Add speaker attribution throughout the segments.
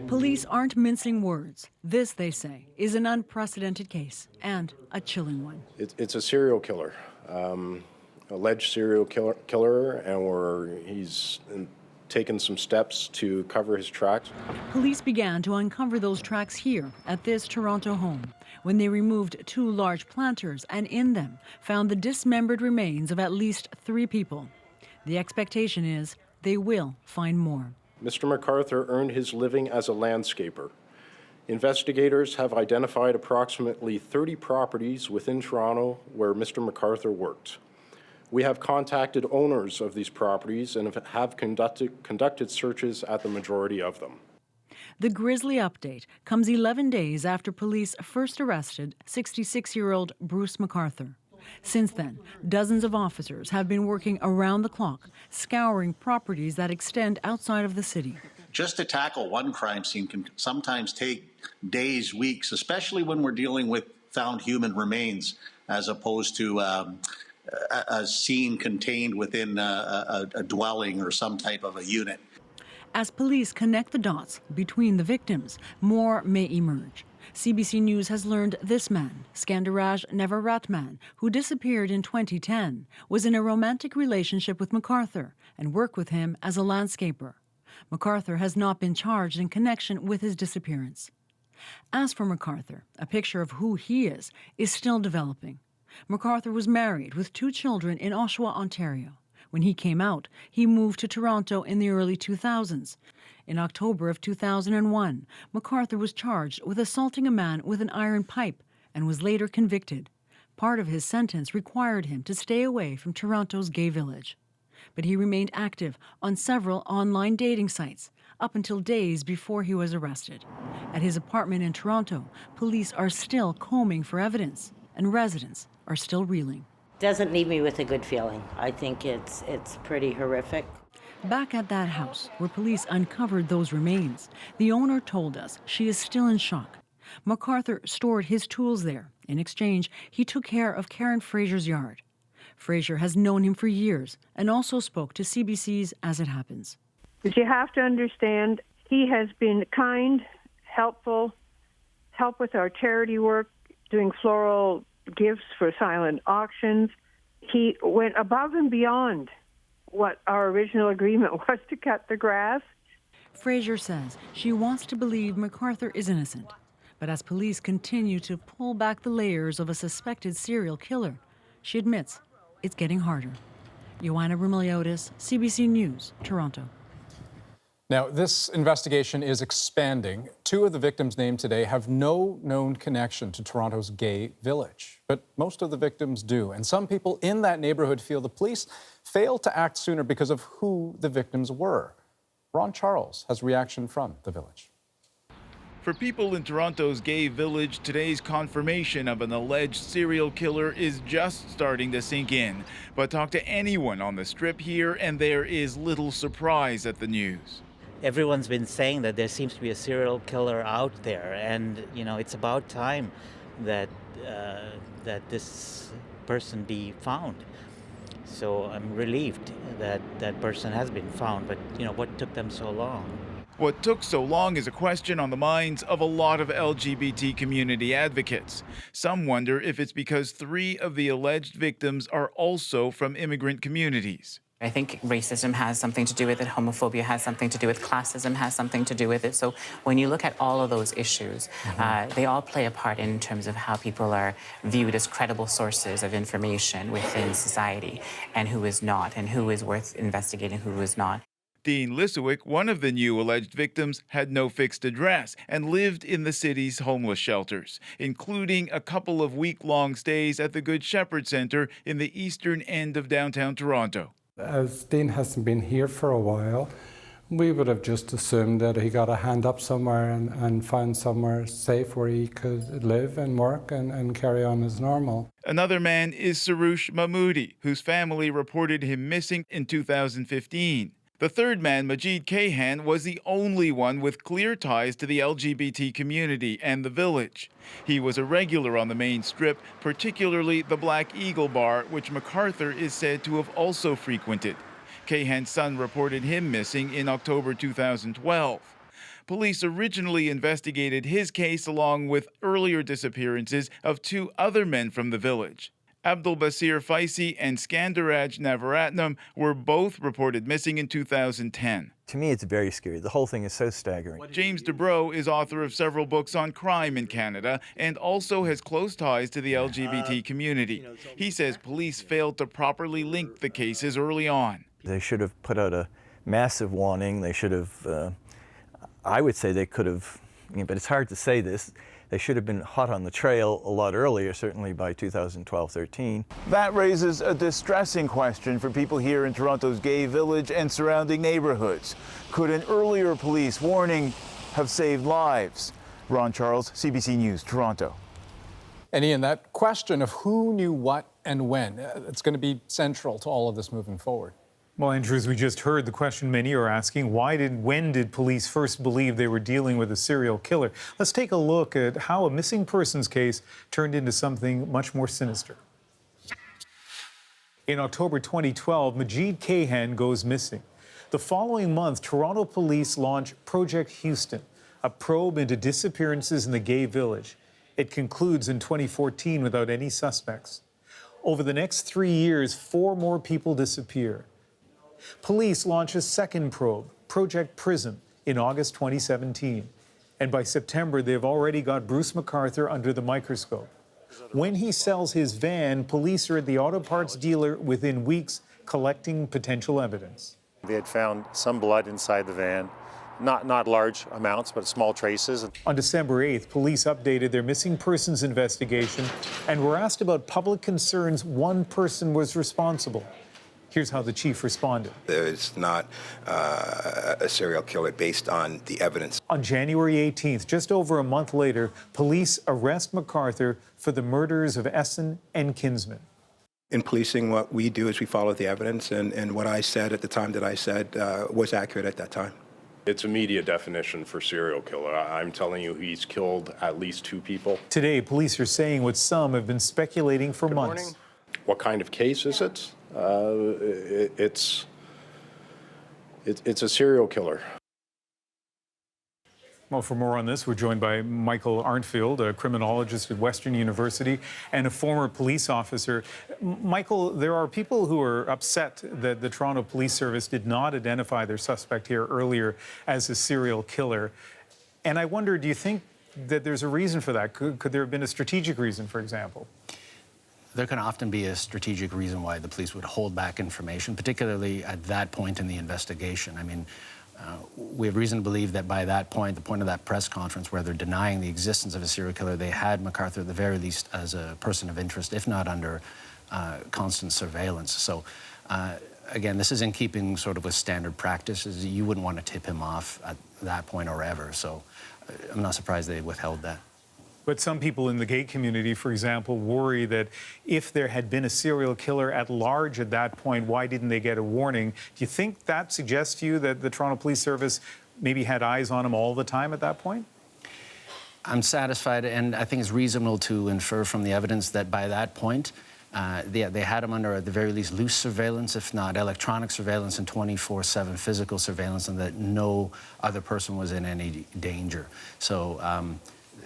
Speaker 1: Police aren't mincing words. This, they say, is an unprecedented case and a chilling one.
Speaker 2: It's a serial killer, alleged serial killer, and he's taken some steps to cover his tracks.
Speaker 1: Police began to uncover those tracks here at this Toronto home when they removed 2 large planters and in them found the dismembered remains of at least 3 people. The expectation is they will find more.
Speaker 2: Mr. McArthur earned his living as a landscaper. Investigators have identified approximately 30 properties within Toronto where Mr. McArthur worked. We have contacted owners of these properties and have conducted searches at the majority of them.
Speaker 1: The grisly update comes 11 days after police first arrested 66-year-old Bruce McArthur. Since then, dozens of officers have been working around the clock, scouring properties that extend outside of the city.
Speaker 3: Just to tackle one crime scene can sometimes take days, weeks, especially when we're dealing with found human remains as opposed to a scene contained within a dwelling or some type of a unit.
Speaker 1: As police connect the dots between the victims, more may emerge. CBC News has learned this man, Skandaraj Nevaratman, who disappeared in 2010, was in a romantic relationship with McArthur and worked with him as a landscaper. McArthur has not been charged in connection with his disappearance. As for McArthur, a picture of who he is still developing. McArthur was married with 2 children in Oshawa, Ontario. When he came out, he moved to Toronto in the early 2000s. In October of 2001, McArthur was charged with assaulting a man with an iron pipe and was later convicted. Part of his sentence required him to stay away from Toronto's gay village. But he remained active on several online dating sites up until days before he was arrested. At his apartment in Toronto, police are still combing for evidence, and residents are still reeling.
Speaker 4: Doesn't leave me with a good feeling. I think it's pretty horrific.
Speaker 1: Back at that house where police uncovered those remains, the owner told us she is still in shock. McArthur stored his tools there. In exchange, he took care of Karen Fraser's yard. Fraser has known him for years and also spoke to CBC's As It Happens.
Speaker 5: But you have to understand, he has been kind, helpful, help with our charity work, doing floral gifts for silent auctions. He went above and beyond what our original agreement was to cut the grass.
Speaker 1: Fraser says she wants to believe McArthur is innocent. But as police continue to pull back the layers of a suspected serial killer, she admits it's getting harder. Ioana Rumiliotis, CBC News, Toronto.
Speaker 6: Now, this investigation is expanding. 2 of the victims named today have no known connection to Toronto's gay village. But most of the victims do. And some people in that neighborhood feel the police failed to act sooner because of who the victims were. Ron Charles has reaction from the village.
Speaker 7: For people in Toronto's gay village, today's confirmation of an alleged serial killer is just starting to sink in. But talk to anyone on the strip here and there is little surprise at the news.
Speaker 8: Everyone's been saying that there seems to be a serial killer out there, and it's about time that this person be found. So I'm relieved that that person has been found, but what took them so long?
Speaker 7: What took so long is a question on the minds of a lot of LGBT community advocates. Some wonder if it's because 3 of the alleged victims are also from immigrant communities.
Speaker 9: I think racism has something to do with it, homophobia has something to do with it, classism has something to do with it. So when you look at all of those issues, they all play a part in terms of how people are viewed as credible sources of information within society, and who is not, and who is worth investigating, who is not.
Speaker 7: Dean Lissowick, one of the new alleged victims, had no fixed address and lived in the city's homeless shelters, including a couple of week-long stays at the Good Shepherd Centre in the eastern end of downtown Toronto.
Speaker 10: As Dean hasn't been here for a while, we would have just assumed that he got a hand up somewhere and found somewhere safe where he could live and work and carry on as normal.
Speaker 7: Another man is Sarush Mahmoodi, whose family reported him missing in 2015. The third man, Majeed Kayhan, was the only one with clear ties to the LGBT community and the village. He was a regular on the main strip, particularly the Black Eagle Bar, which McArthur is said to have also frequented. Kayhan's son reported him missing in October 2012. Police originally investigated his case along with earlier disappearances of 2 other men from the village. Abdul Basir Faisi and Skandaraj Navaratnam were both reported missing in 2010.
Speaker 11: To me, it's very scary. The whole thing is so staggering.
Speaker 7: James DeBrow is author of several books on crime in Canada and also has close ties to the LGBT community. He says police failed to properly link the cases early on.
Speaker 11: They should have put out a massive warning. They should have, I would say they could have, but it's hard to say this, they should have been hot on the trail a lot earlier, certainly by 2012-13.
Speaker 7: That raises a distressing question for people here in Toronto's gay village and surrounding neighborhoods. Could an earlier police warning have saved lives? Ron Charles, CBC News, Toronto.
Speaker 6: And Ian, that question of who knew what and when, it's going to be central to all of this moving forward.
Speaker 12: Well, Andrew, as we just heard, the question many are asking, when did police first believe they were dealing with a serial killer? Let's take a look at how a missing persons case turned into something much more sinister. In October 2012, Majeed Kayhan goes missing. The following month, Toronto police launch Project Houston, a probe into disappearances in the gay village. It concludes in 2014 without any suspects. Over the next 3 years, 4 more people disappear. Police launch a second probe, Project Prism, in August 2017. And by September, they've already got Bruce McArthur under the microscope. When he sells his van, police are at the auto parts dealer within weeks collecting potential evidence.
Speaker 13: They had found some blood inside the van, not large amounts, but small traces.
Speaker 12: On December 8th, police updated their missing persons investigation and were asked about public concerns one person was responsible. Here's how the chief responded.
Speaker 14: It's not a serial killer based on the evidence.
Speaker 12: On January 18th, just over a month later, police arrest McArthur for the murders of Essen and Kinsman.
Speaker 14: In policing, what we do is we follow the evidence, and what I said at the time that I said was accurate at that time.
Speaker 2: It's a media definition for serial killer. I'm telling you, he's killed at least 2 people.
Speaker 12: Today, police are saying what some have been speculating for months.
Speaker 2: Morning. What kind of case is it? It's a serial killer.
Speaker 12: Well, for more on this, we're joined by Michael Arntfield, a criminologist at Western University and a former police officer. Michael, there are people who are upset that the Toronto Police Service did not identify their suspect here earlier as a serial killer. And I wonder, do you think that there's a reason for that? Could there have been a strategic reason, for example?
Speaker 15: There can often be a strategic reason why the police would hold back information, particularly at that point in the investigation. I mean, we have reason to believe that by that point, the point of that press conference where they're denying the existence of a serial killer, they had McArthur at the very least as a person of interest, if not under constant surveillance. So again, this is in keeping sort of with standard practices. You wouldn't want to tip him off at that point or ever. So I'm not surprised they withheld that.
Speaker 12: But some people in the gay community, for example, worry that if there had been a serial killer at large at that point, why didn't they get a warning? Do you think that suggests to you that the Toronto Police Service maybe had eyes on him all the time at that point?
Speaker 15: I'm satisfied, and I think it's reasonable to infer from the evidence that by that point, they had him under, at the very least, loose surveillance, if not electronic surveillance and 24/7 physical surveillance, and that no other person was in any danger. So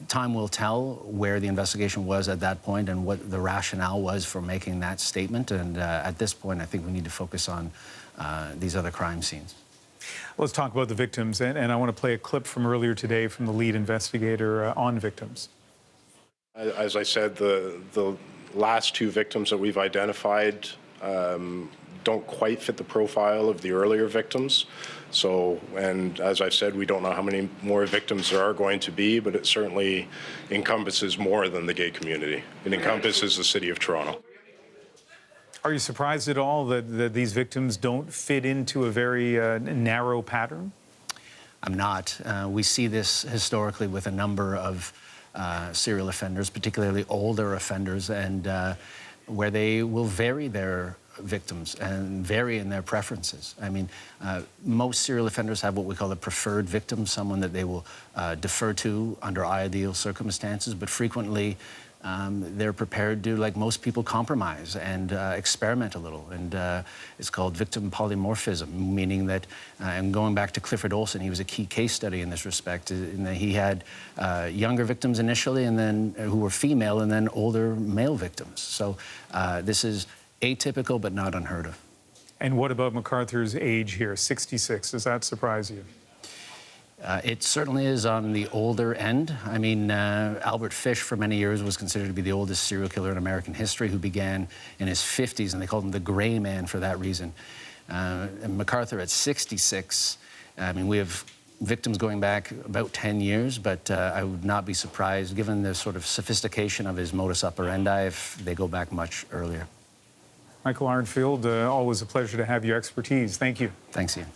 Speaker 15: time will tell where the investigation was at that point and what the rationale was for making that statement. And at this point, I think we need to focus on these other crime scenes.
Speaker 12: Let's talk about the victims, and I want to play a clip from earlier today from the lead investigator on victims.
Speaker 2: As I said, the last 2 victims that we've identified don't quite fit the profile of the earlier victims. So, and as I've said, we don't know how many more victims there are going to be, but it certainly encompasses more than the gay community. It encompasses the city of Toronto.
Speaker 12: Are you surprised at all that these victims don't fit into a very narrow pattern?
Speaker 15: I'm not. We see this historically with a number of serial offenders, particularly older offenders, and where they will vary their victims and vary in their preferences. I mean, most serial offenders have what we call a preferred victim, someone that they will defer to under ideal circumstances, but frequently they're prepared to, like most people, compromise and experiment a little. And it's called victim polymorphism, meaning that, and going back to Clifford Olson, he was a key case study in this respect, in that he had younger victims initially, and then who were female, and then older male victims. So this is atypical, but not unheard of.
Speaker 12: And what about McArthur's age here, 66? Does that surprise you?
Speaker 15: It certainly is on the older end. I mean, Albert Fish for many years was considered to be the oldest serial killer in American history, who began in his 50s, and they called him the Gray Man for that reason. And McArthur at 66, I mean, we have victims going back about 10 years, but I would not be surprised, given the sort of sophistication of his modus operandi, if they go back much earlier.
Speaker 12: Michael Arnfield, always a pleasure to have your expertise. Thank you.
Speaker 15: Thanks, Ian.